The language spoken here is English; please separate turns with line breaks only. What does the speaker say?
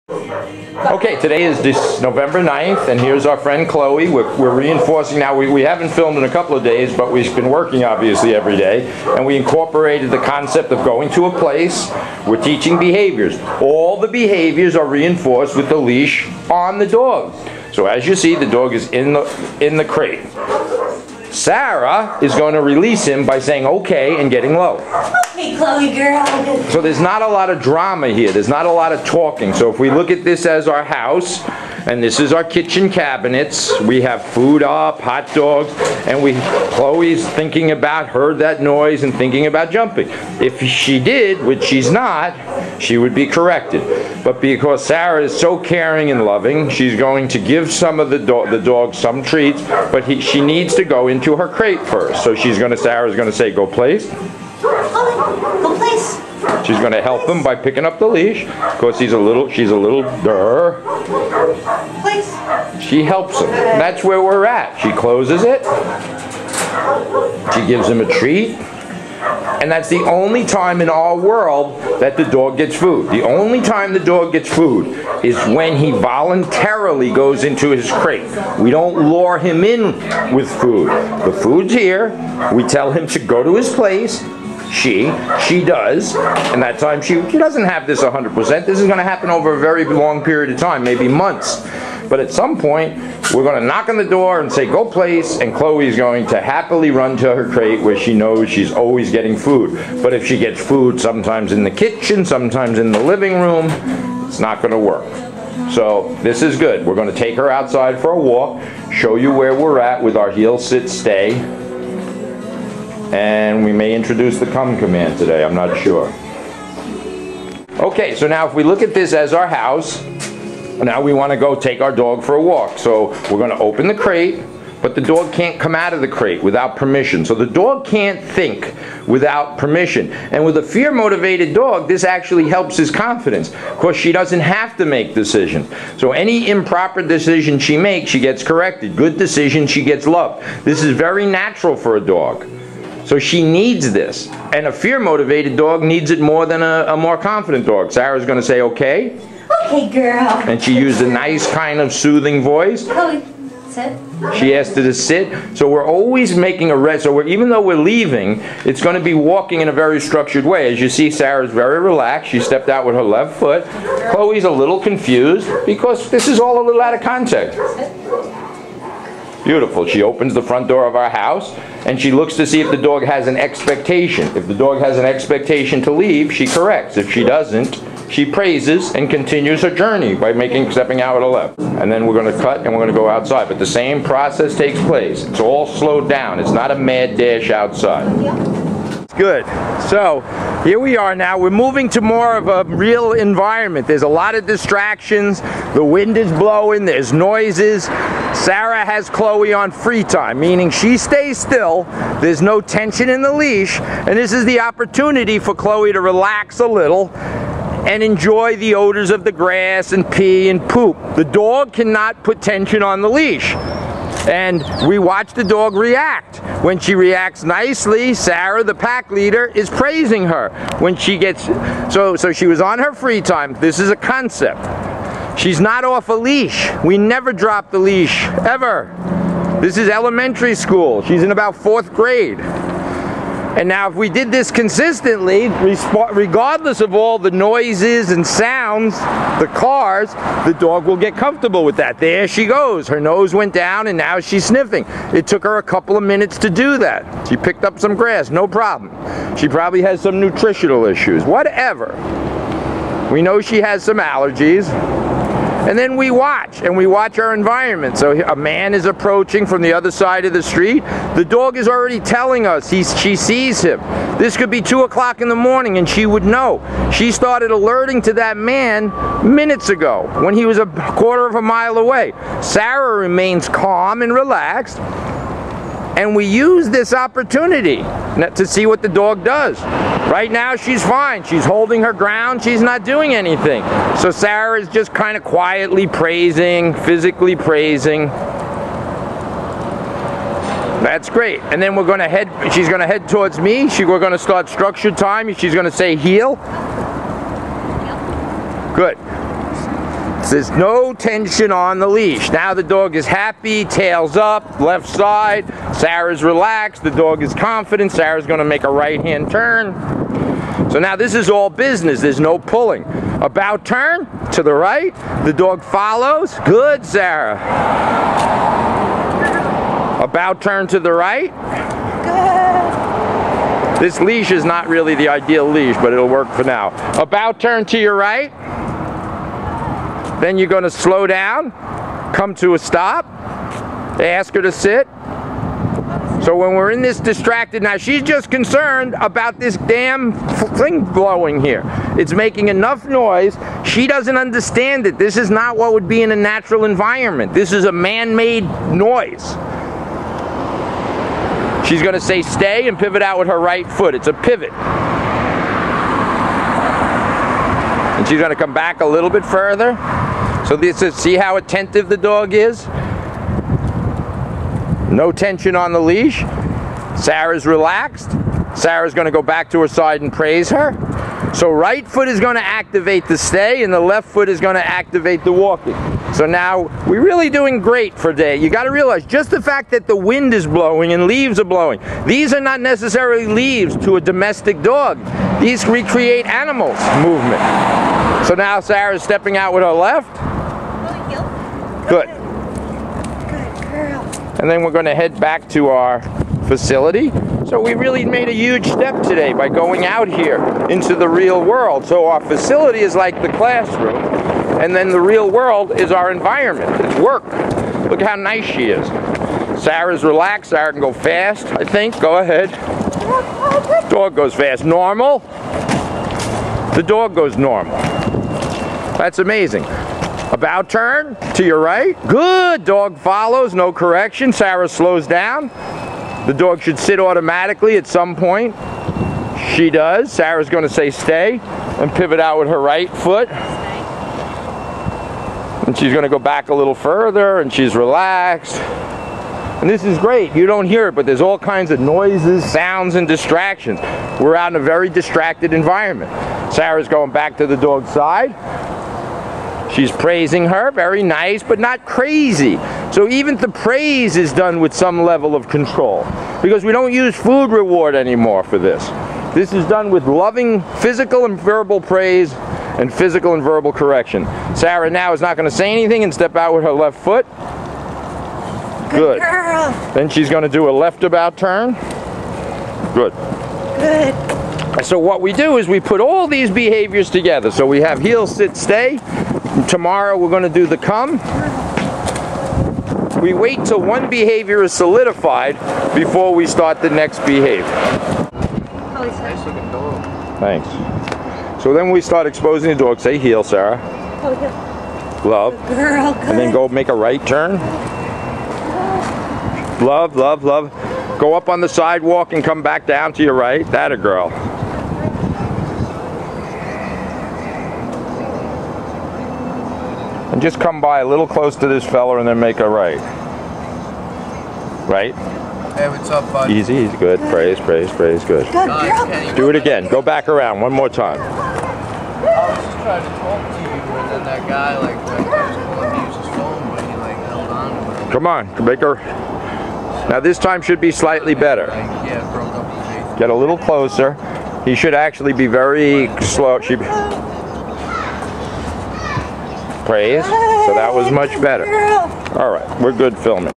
Okay, today is this November 9th, and here's our friend Chloe. We're reinforcing now. We haven't filmed in a couple of days, but we've been working obviously every day, and we incorporated the concept of going to a place. We're teaching behaviors. All the behaviors are reinforced with the leash on the dog. So as you see, the dog is in the crate. Sarah is going to release him by saying okay and getting low.
Okay, Chloe girl.
So there's not a lot of drama here. There's not a lot of talking. So if we look at this as our house, and this is our kitchen cabinets, we have food up, hot dogs, and Chloe's thinking about, heard that noise and thinking about jumping. If she did, which she's not, she would be corrected. But because Sarah is so caring and loving, she's going to give some of the dog some treats, but she needs to go into her crate first. So Sarah's going to say, go place.
Go place.
She's going to help him by picking up the leash, because she's a little
Place.
She helps him. That's where we're at. She closes it. She gives him a treat. And that's the only time in our world that the dog gets food. The only time the dog gets food is when he voluntarily goes into his crate. We don't lure him in with food. The food's here. We tell him to go to his place. She does, and that time she doesn't have this 100%. This is going to happen over a very long period of time, maybe months. But at some point, we're going to knock on the door and say, go place, and Chloe's going to happily run to her crate where she knows she's always getting food. But if she gets food sometimes in the kitchen, sometimes in the living room, it's not going to work. So this is good. We're going to take her outside for a walk, show you where we're at with our heel, sit, stay. And we may introduce the come command today, I'm not sure. Okay, so now if we look at this as our house, now we want to go take our dog for a walk. So we're going to open the crate, but the dog can't come out of the crate without permission. So the dog can't think without permission. And with a fear-motivated dog, this actually helps his confidence, because she doesn't have to make decisions. So any improper decision she makes, she gets corrected. Good decision, she gets loved. This is very natural for a dog. So she needs this. And a fear-motivated dog needs it more than a more confident dog. Sarah's going to say, okay.
Okay, girl.
And she used a nice kind of soothing voice.
Chloe, sit.
She asked her to sit. So we're always making a rest. So even though we're leaving, it's going to be walking in a very structured way. As you see, Sarah's very relaxed. She stepped out with her left foot. Chloe's a little confused because this is all a little out of context. Beautiful. She opens the front door of our house, and she looks to see if the dog has an expectation. If the dog has an expectation to leave, she corrects. If she doesn't, she praises and continues her journey by stepping out with her left. And then we're going to cut and we're going to go outside. But the same process takes place. It's all slowed down. It's not a mad dash outside. Good. So here we are now. We're moving to more of a real environment. There's a lot of distractions. The wind is blowing. There's noises. Sarah has Chloe on free time, meaning she stays still. There's no tension in the leash. And this is the opportunity for Chloe to relax a little and enjoy the odors of the grass and pee and poop. The dog cannot put tension on the leash. And we watch the dog react. When she reacts nicely, Sarah, the pack leader, is praising her. When she gets, so she was on her free time. This is a concept. She's not off a leash. We never drop the leash, ever. This is elementary school. She's in about 4th grade. And now if we did this consistently, regardless of all the noises and sounds, the cars, the dog will get comfortable with that. There she goes. Her nose went down and now she's sniffing. It took her a couple of minutes to do that. She picked up some grass, no problem. She probably has some nutritional issues, whatever. We know she has some allergies. And then we watch, and we watch our environment. So a man is approaching from the other side of the street. The dog is already telling us she sees him. This could be 2 o'clock in the morning and she would know. She started alerting to that man minutes ago when he was a quarter of a mile away. Sarah remains calm and relaxed. And we use this opportunity to see what the dog does. Right now she's fine. She's holding her ground. She's not doing anything. So Sarah is just kind of quietly praising, physically praising. That's great. And then we're going to head, she's going to head towards me. We're going to start structured time. She's going to say heel. Good. There's no tension on the leash. Now the dog is happy, tails up, left side. Sarah's relaxed, the dog is confident. Sarah's going to make a right-hand turn. So now this is all business. There's no pulling. About turn to the right. The dog follows. Good, Sarah. About turn to the right. Good. This leash is not really the ideal leash, but it'll work for now. About turn to your right. Then you're going to slow down, come to a stop, ask her to sit. So when we're in this distracted, now she's just concerned about this damn thing blowing here. It's making enough noise. She doesn't understand it. This is not what would be in a natural environment. This is a man-made noise. She's going to say stay and pivot out with her right foot. It's a pivot. And she's going to come back a little bit further. So this is, see how attentive the dog is? No tension on the leash. Sarah's relaxed. Sarah's going to go back to her side and praise her. So right foot is going to activate the stay and the left foot is going to activate the walking. So now we're really doing great for day. You got to realize just the fact that the wind is blowing and leaves are blowing. These are not necessarily leaves to a domestic dog. These recreate animals movement. So now Sarah's stepping out with her left. Good.
Good girl.
And then we're going to head back to our facility. So we really made a huge step today by going out here into the real world. So our facility is like the classroom, and then the real world is our environment. It's work. Look how nice she is. Sarah's relaxed. Sarah can go fast, I think. Go ahead. Dog goes fast. Normal. The dog goes normal. That's amazing. About turn to your right. Good. Dog follows. No correction. Sarah slows down. The dog should sit automatically at some point. She does. Sarah's going to say stay and pivot out with her right foot. And she's going to go back a little further and she's relaxed. And this is great. You don't hear it, but there's all kinds of noises, sounds, and distractions. We're out in a very distracted environment. Sarah's going back to the dog's side. She's praising her, very nice, but not crazy. So even the praise is done with some level of control, because we don't use food reward anymore for this. This is done with loving physical and verbal praise and physical and verbal correction. Sarah now is not going to say anything and step out with her left foot. Good.
Girl.
Then she's going to do a left about turn. Good.
Good.
So what we do is we put all these behaviors together. So we have heel, sit, stay. Tomorrow we're going to do the come. We wait till one behavior is solidified before we start the next behavior.
Nice looking dog.
Thanks. So then we start exposing the dog. Say heel, Sarah. Love.
Girl, good.
And then go make a right turn. Love, love, love. Go up on the sidewalk and come back down to your right. That a girl. And just come by a little close to this fella and then make a right. Right?
Hey, what's up, bud?
Easy, easy, good. Praise, praise, praise, good.
Good girl.
Do it again. Go back around one more time.
I was just trying to talk to you, and then that guy, like, I was calling to use his phone, but he, like, held on to it.
Come on, make her. Now this time should be slightly better.
Like, yeah, broke up his face.
Get a little closer. He should actually be very slow. Praise. So that was much better.
Girl.
All right, we're good filming.